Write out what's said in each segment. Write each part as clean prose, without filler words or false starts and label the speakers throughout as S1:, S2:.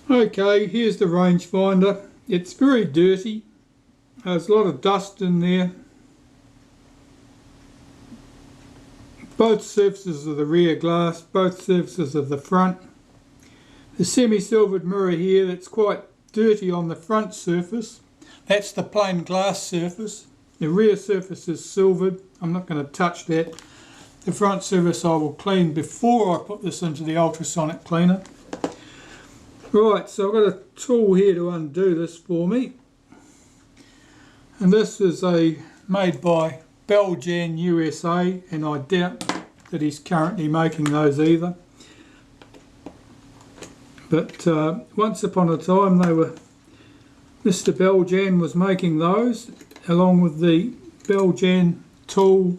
S1: Okay, here's the rangefinder. It's very dirty. There's a lot of dust in there. Both surfaces of the rear glass, both surfaces of the front. The semi-silvered mirror here, that's quite dirty on the front surface. That's the plain glass surface. The rear surface is silvered. I'm not going to touch that. The front surface I will clean before I put this into the ultrasonic cleaner. Right, so I've got a tool here to undo this for me. And this is made by Beljan USA, and I doubt that he's currently making those either. But once upon a time Mr. Beljan was making those, along with the Beljan tool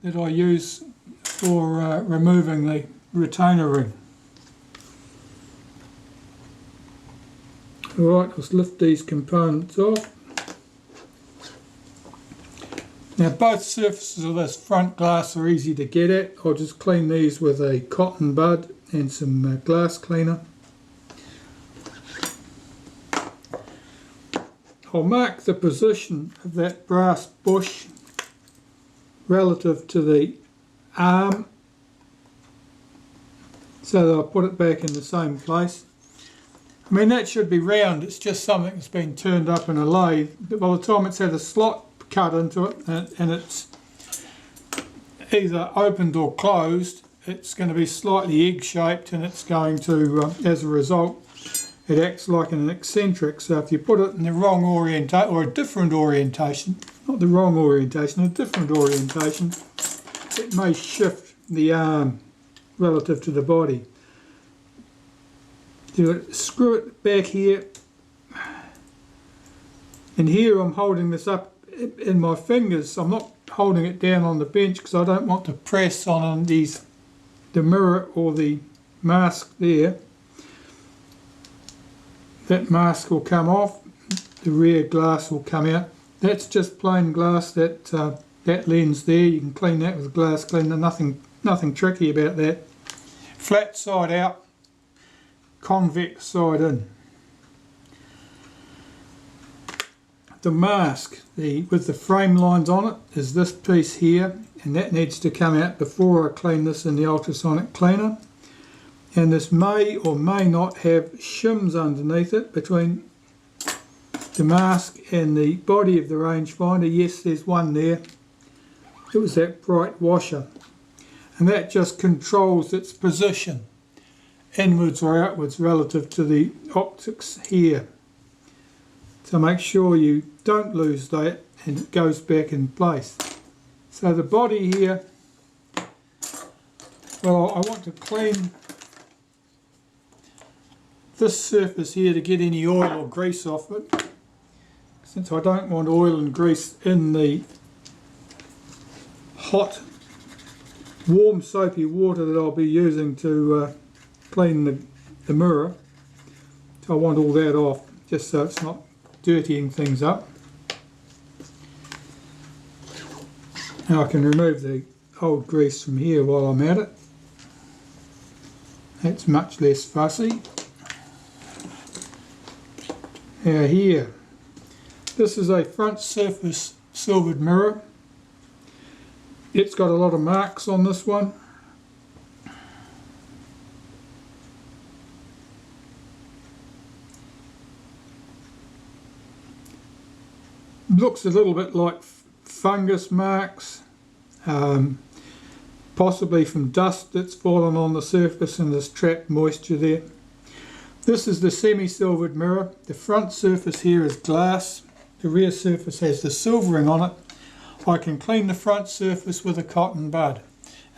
S1: that I use for removing the retainer ring. Alright, let's lift these components off. Now both surfaces of this front glass are easy to get at. I'll just clean these with a cotton bud and some glass cleaner. I'll mark the position of that brass bush relative to the arm so that I'll put it back in the same place. I mean, that should be round, it's just something that's been turned up in a lathe, but by the time it's had a slot cut into it and it's either opened or closed, it's going to be slightly egg-shaped, and it's going to, as a result, it acts like an eccentric. So if you put it in the wrong orientation, or a different orientation, not the wrong orientation, a different orientation, it may shift the arm relative to the body. You screw it back here, and here I'm holding this up in my fingers. I'm not holding it down on the bench because I don't want to press on the mirror or the mask there. That mask will come off, the rear glass will come out. That's just plain glass, that lens there. You can clean that with glass cleaner, nothing tricky about that. Flat side out, convex side in. The mask with the frame lines on it is this piece here, and that needs to come out before I clean this in the ultrasonic cleaner. And this may or may not have shims underneath it between the mask and the body of the rangefinder. Yes, there's one there. It was that bright washer, and that just controls its position inwards or outwards relative to the optics here. So make sure you don't lose that and it goes back in place. So the body here, well, I want to clean this surface here to get any oil or grease off it, since I don't want oil and grease in the hot, warm soapy water that I'll be using to clean the mirror. So I want all that off, just so it's not dirtying things up. Now I can remove the old grease from here while I'm at it. That's much less fussy. Now here, this is a front surface silvered mirror. It's got a lot of marks on this one. Looks a little bit like fungus marks, possibly from dust that's fallen on the surface and there's trapped moisture there. This is the semi-silvered mirror. The front surface here is glass. The rear surface has the silvering on it. I can clean the front surface with a cotton bud,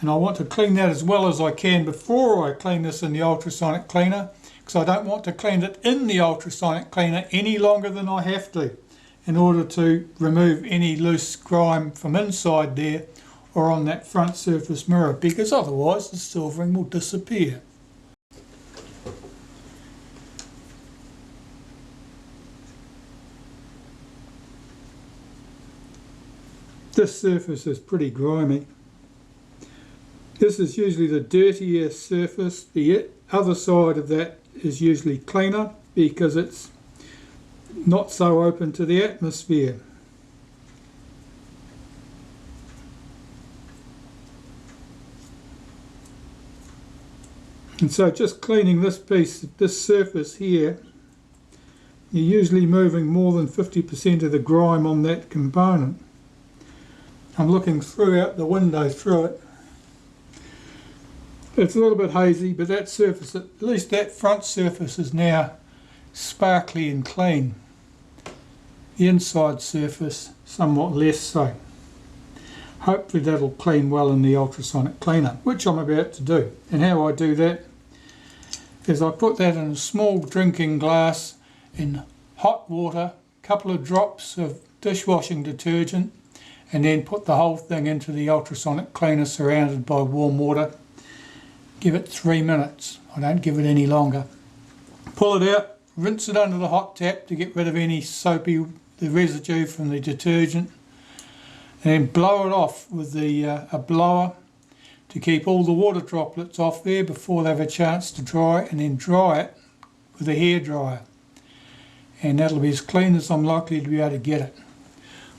S1: and I want to clean that as well as I can before I clean this in the ultrasonic cleaner, because I don't want to clean it in the ultrasonic cleaner any longer than I have to, in order to remove any loose grime from inside there or on that front surface mirror, because otherwise the silvering will disappear. This surface is pretty grimy. This is usually the dirtier surface. The other side of that is usually cleaner because it's not so open to the atmosphere. And so just cleaning this surface here, you're usually moving more than 50% of the grime on that component. I'm looking throughout the window through it. It's a little bit hazy, but that surface, at least that front surface, is now sparkly and clean. The inside surface somewhat less so. Hopefully that'll clean well in the ultrasonic cleaner, which I'm about to do. And how I do that is I put that in a small drinking glass in hot water, a couple of drops of dishwashing detergent, and then put the whole thing into the ultrasonic cleaner surrounded by warm water. Give it 3 minutes. I don't give it any longer. Pull it out, rinse it under the hot tap to get rid of any the residue from the detergent, and then blow it off with a blower to keep all the water droplets off there before they have a chance to dry, and then dry it with a hairdryer. And that'll be as clean as I'm likely to be able to get it.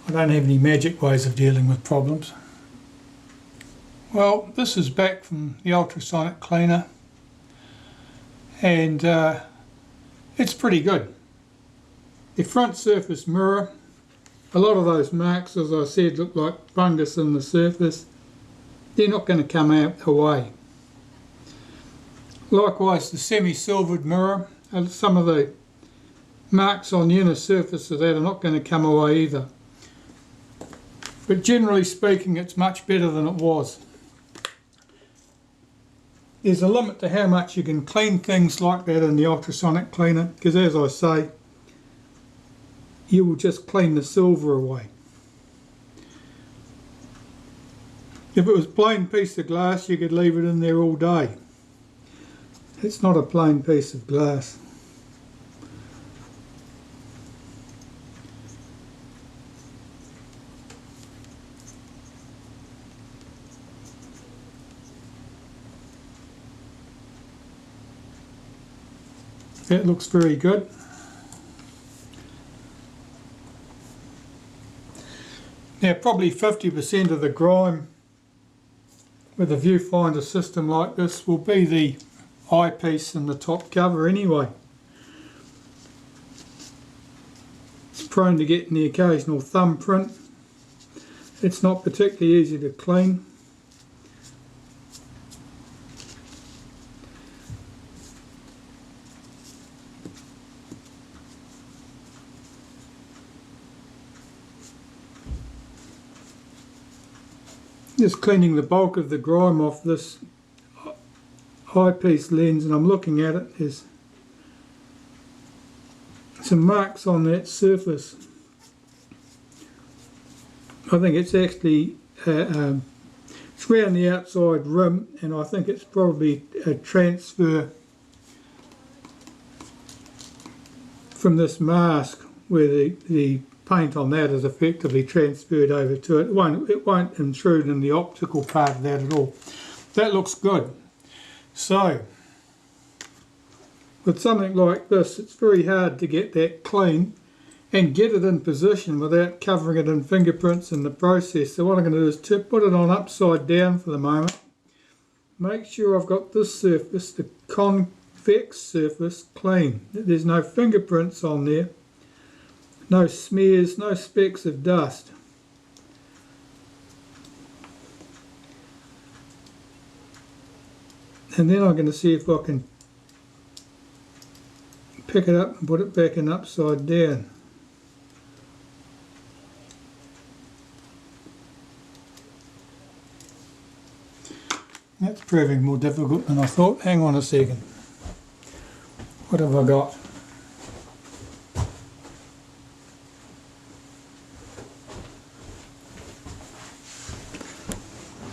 S1: I don't have any magic ways of dealing with problems. Well, this is back from the ultrasonic cleaner, and it's pretty good. The front surface mirror, a lot of those marks, as I said, look like fungus in the surface. They're not going to come out away. Likewise, the semi-silvered mirror, some of the marks on the inner surface of that are not going to come away either. But generally speaking, it's much better than it was. There's a limit to how much you can clean things like that in the ultrasonic cleaner, because as I say, you will just clean the silver away. If it was a plain piece of glass, you could leave it in there all day. It's not a plain piece of glass. That looks very good. Now probably 50% of the grime with a viewfinder system like this will be the eyepiece and the top cover anyway. It's prone to getting the occasional thumbprint. It's not particularly easy to clean. Just cleaning the bulk of the grime off this eyepiece lens, and I'm looking at it, there's some marks on that surface. I think it's actually it's around the outside rim, and I think it's probably a transfer from this mask where the paint on that is effectively transferred over to it. It won't intrude in the optical part of that at all. That looks good. So with something like this, it's very hard to get that clean and get it in position without covering it in fingerprints in the process. So what I'm going to do is put it on upside down for the moment. Make sure I've got this surface, the convex surface, clean. There's no fingerprints on there. No smears, no specks of dust. And then I'm going to see if I can pick it up and put it back in upside down. That's proving more difficult than I thought. Hang on a second. What have I got?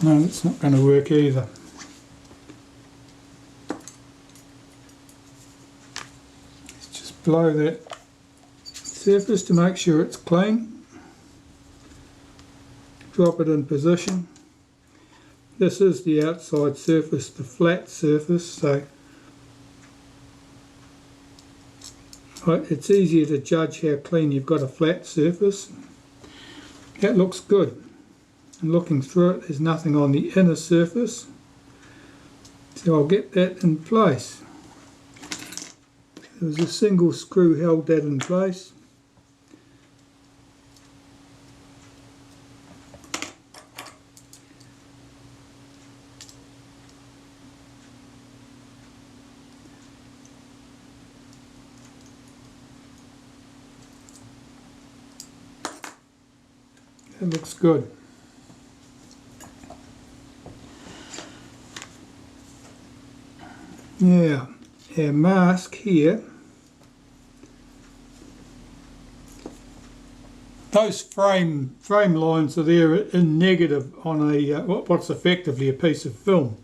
S1: No, that's not going to work either. Let's just blow that surface to make sure it's clean. Drop it in position. This is the outside surface, the flat surface, so It's easier to judge how clean you've got a flat surface. That looks good. And looking through it, there's nothing on the inner surface. So I'll get that in place. There was a single screw held that in place. That looks good. Now, our mask here, those frame lines are there in negative on a what's effectively a piece of film,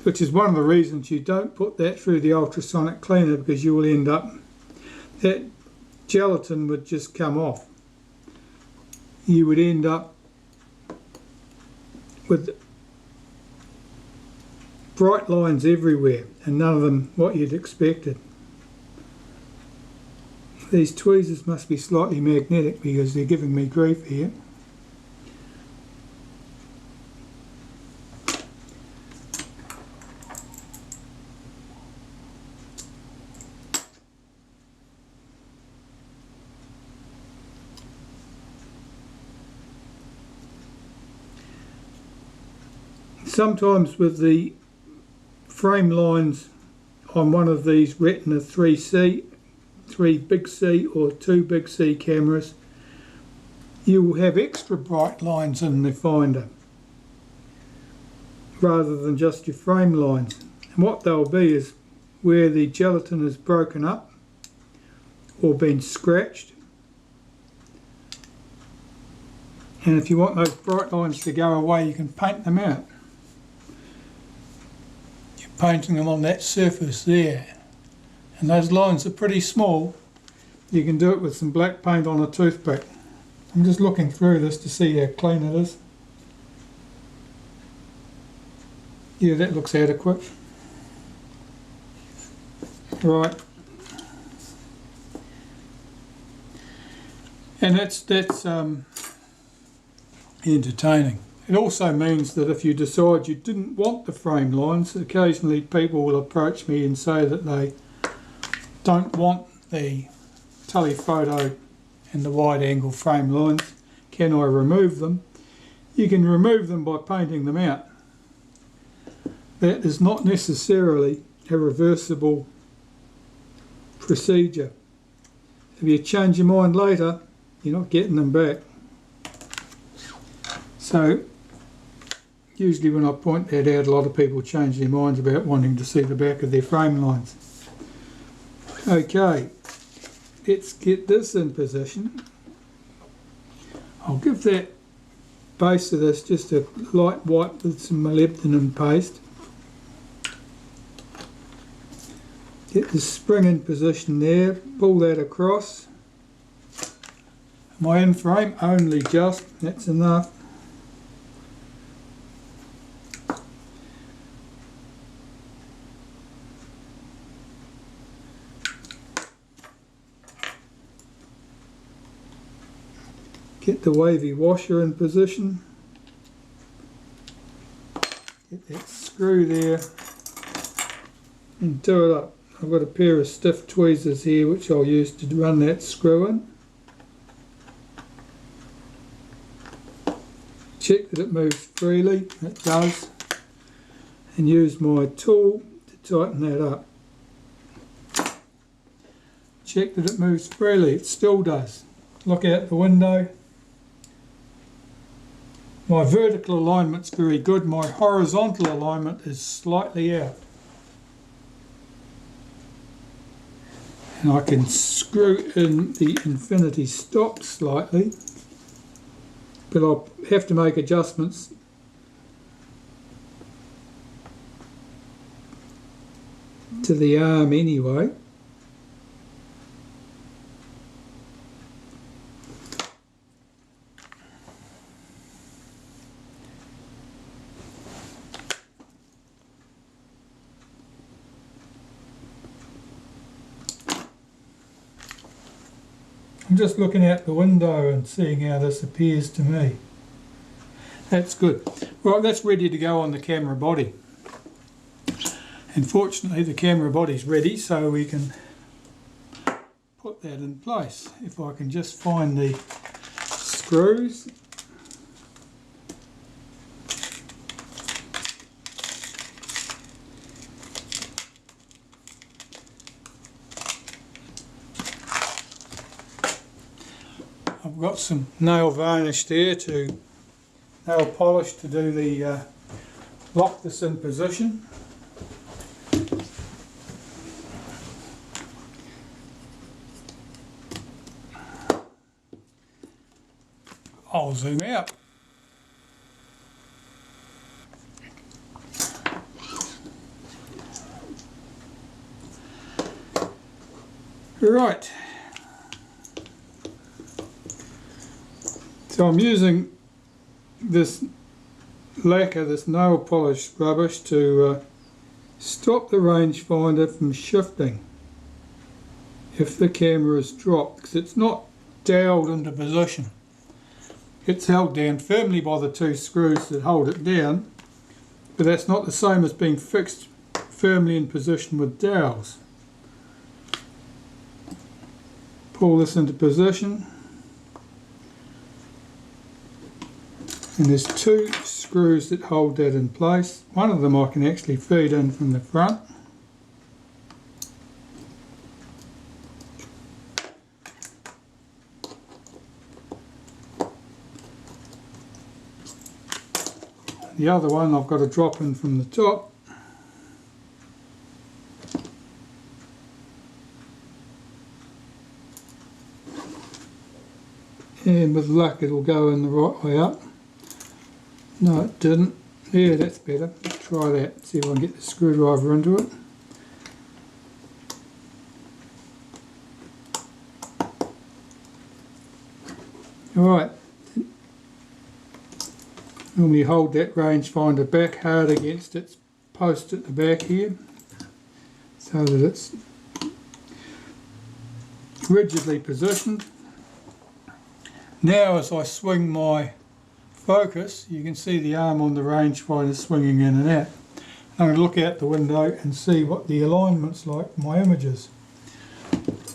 S1: which is one of the reasons you don't put that through the ultrasonic cleaner, because you will end up, that gelatin would just come off. You would end up with bright lines everywhere and none of them what you'd expected. These tweezers must be slightly magnetic because they're giving me grief here. Sometimes with the frame lines on one of these Retina 3C, 3 big C or 2 big C cameras, you will have extra bright lines in the finder rather than just your frame lines. And what they'll be is where the gelatin is broken up or been scratched. And if you want those bright lines to go away, you can paint them out. Painting them on that surface there, and those lines are pretty small. You can do it with some black paint on a toothpick. I'm just looking through this to see how clean it is. Yeah, that looks adequate. Right, and that's entertaining. It also means that if you decide you didn't want the frame lines, occasionally people will approach me and say that they don't want the telephoto and the wide angle frame lines. Can I remove them? You can remove them by painting them out. That is not necessarily a reversible procedure. If you change your mind later, you're not getting them back. So usually when I point that out, a lot of people change their minds about wanting to see the back of their frame lines. Okay, let's get this in position. I'll give that base of this just a light wipe with some molybdenum paste. Get the spring in position there, pull that across. Am I in frame? Only just, that's enough. Get the wavy washer in position. Get that screw there and do it up. I've got a pair of stiff tweezers here which I'll use to run that screw in. Check that it moves freely. It does. And use my tool to tighten that up. Check that it moves freely. It still does. Look out the window. My vertical alignment's very good, my horizontal alignment is slightly out. And I can screw in the infinity stop slightly, but I'll have to make adjustments to the arm anyway. I'm just looking out the window and seeing how this appears to me. That's good. Right, that's ready to go on the camera body. And fortunately the camera body's ready, so we can put that in place. If I can just find the screws. I've got some nail varnish there, nail polish to do the lock this in position. I'll zoom out. Right. So I'm using this lacquer, this nail polish rubbish, to stop the rangefinder from shifting if the camera is dropped, because it's not dowelled into position. It's held down firmly by the two screws that hold it down, but that's not the same as being fixed firmly in position with dowels. Pull this into position, and there's two screws that hold that in place. One of them I can actually feed in from the front. The other one I've got to drop in from the top. And with luck it'll go in the right way up. No, it didn't. Yeah, that's better. Let's try that. See if I can get the screwdriver into it. Alright. Normally hold that rangefinder back hard against its post at the back here, so that it's rigidly positioned. Now as I swing my focus, you can see the arm on the rangefinder swinging in and out. I'm going to look out the window and see what the alignment's like for my images.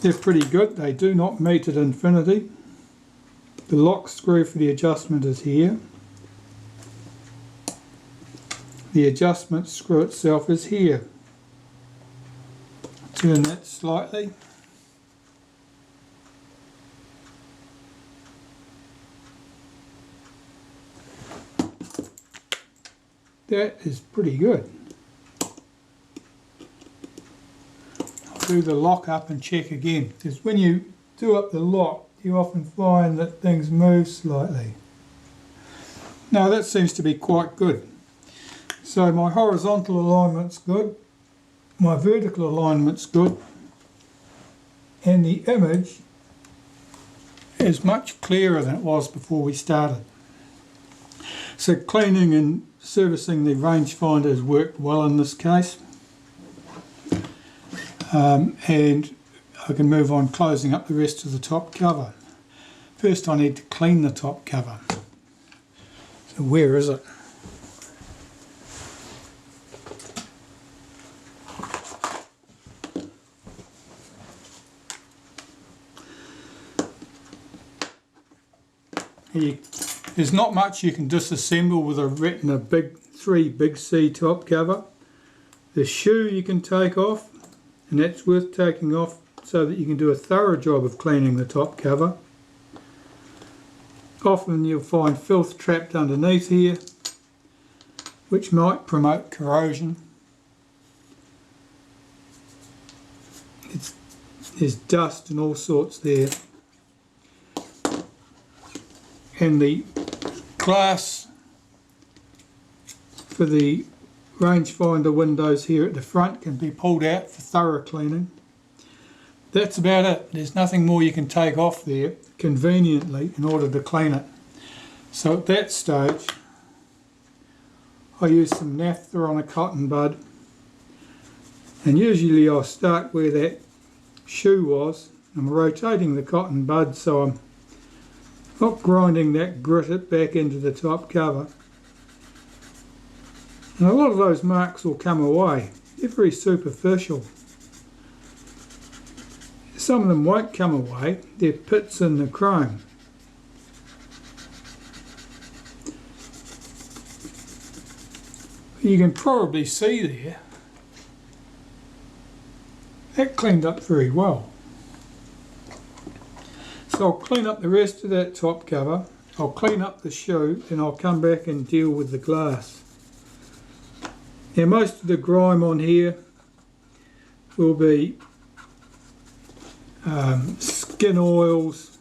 S1: They're pretty good. They do not meet at infinity. The lock screw for the adjustment is here. The adjustment screw itself is here. Turn that slightly. That is pretty good. I'll do the lock up and check again, because when you do up the lock you often find that things move slightly. Now that seems to be quite good. So my horizontal alignment's good, my vertical alignment's good, and the image is much clearer than it was before we started. So cleaning and servicing the rangefinder has worked well in this case, and I can move on closing up the rest of the top cover. First I need to clean the top cover. So where is it? There's not much you can disassemble with a Retina 3 Big C top cover. The shoe you can take off, and that's worth taking off so that you can do a thorough job of cleaning the top cover. Often you'll find filth trapped underneath here, which might promote corrosion. There's dust and all sorts there. And the glass for the rangefinder windows here at the front can be pulled out for thorough cleaning. That's about it. There's nothing more you can take off there conveniently in order to clean it. So at that stage I use some naphtha on a cotton bud, and usually I'll start where that shoe was I'm rotating the cotton bud so I'm not grinding that grit back into the top cover. And a lot of those marks will come away. They're very superficial. Some of them won't come away. They're pits in the chrome. You can probably see there, that cleaned up very well. So I'll clean up the rest of that top cover, I'll clean up the shoe, and I'll come back and deal with the glass. Now most of the grime on here will be skin oils,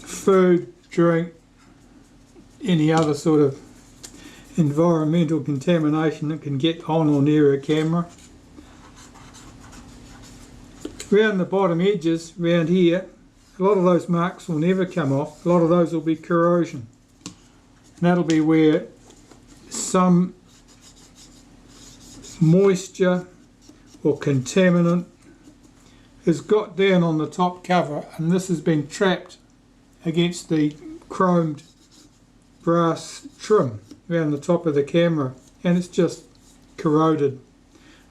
S1: food, drink, any other sort of environmental contamination that can get on or near a camera. Around the bottom edges, around here, a lot of those marks will never come off. A lot of those will be corrosion. And that'll be where some moisture or contaminant has got down on the top cover, and this has been trapped against the chromed brass trim around the top of the camera, and it's just corroded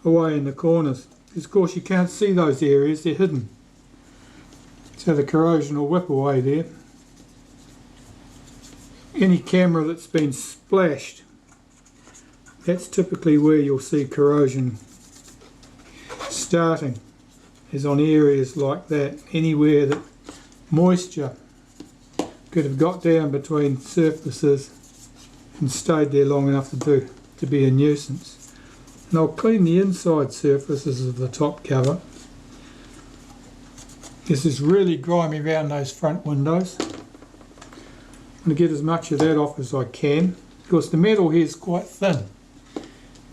S1: away in the corners. Because of course you can't see those areas, they're hidden. So the corrosion will whip away there. Any camera that's been splashed, that's typically where you'll see corrosion starting, is on areas like that, anywhere that moisture could have got down between surfaces and stayed there long enough to be a nuisance. And I'll clean the inside surfaces of the top cover. This is really grimy around those front windows. I'm going to get as much of that off as I can, because the metal here is quite thin.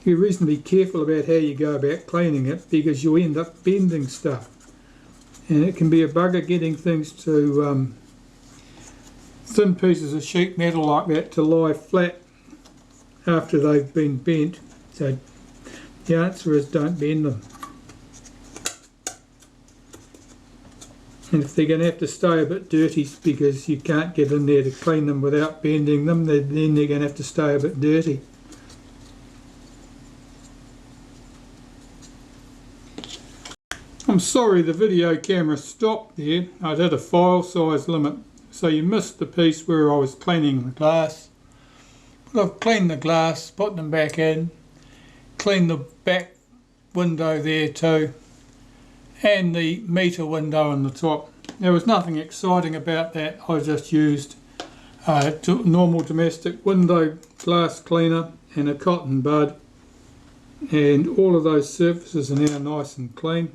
S1: Be reasonably careful about how you go about cleaning it, because you'll end up bending stuff, and it can be a bugger getting things to thin pieces of sheet metal like that to lie flat after they've been bent. So the answer is don't bend them. And if they're going to have to stay a bit dirty because you can't get in there to clean them without bending them, then they're going to have to stay a bit dirty. I'm sorry the video camera stopped there. I'd had a file size limit, so you missed the piece where I was cleaning the glass. But I've cleaned the glass, put them back in, cleaned the back window there too, and the meter window on the top. There was nothing exciting about that. I just used normal domestic window glass cleaner and a cotton bud, and all of those surfaces are now nice and clean.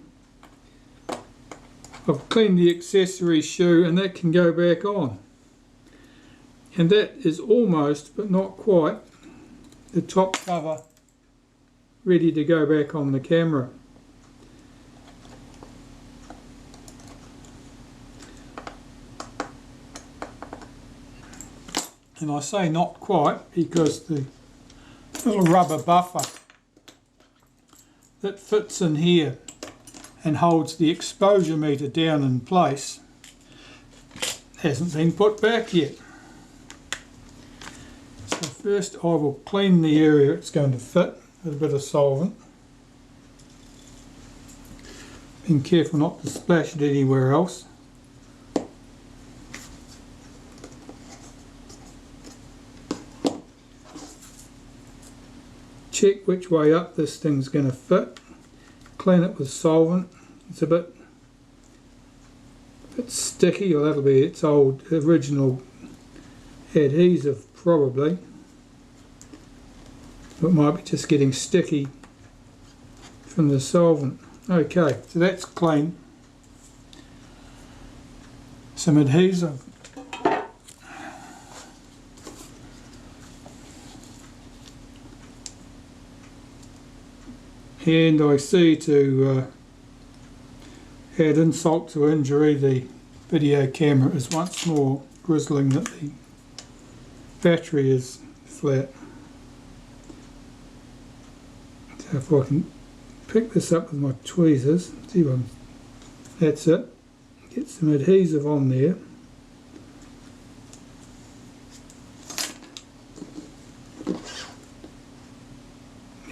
S1: I've cleaned the accessory shoe, and that can go back on. And that is almost, but not quite, the top cover ready to go back on the camera. And I say not quite because the little rubber buffer that fits in here and holds the exposure meter down in place hasn't been put back yet. So first I will clean the area it's going to fit with a bit of solvent. Being careful not to splash it anywhere else. Check which way up this thing's going to fit. Clean it with solvent. It's a bit sticky, or that'll be its old original adhesive probably. It might be just getting sticky from the solvent. Okay, so that's clean. Some adhesive. And I see, to add insult to injury, the video camera is once more grizzling that the battery is flat. So if I can pick this up with my tweezers, see if I can That's it. Get some adhesive on there.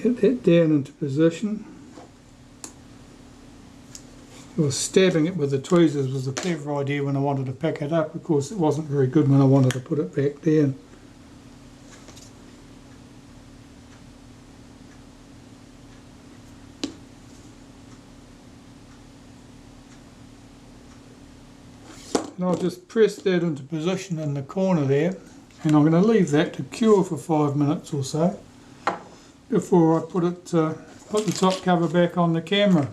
S1: Get that down into position. Well, stabbing it with the tweezers was a clever idea when I wanted to pick it up. Of course, it wasn't very good when I wanted to put it back down. And I'll just press that into position in the corner there, and I'm going to leave that to cure for 5 minutes or so before I put the top cover back on the camera.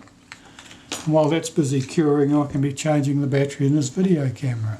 S1: And while that's busy curing, I can be changing the battery in this video camera.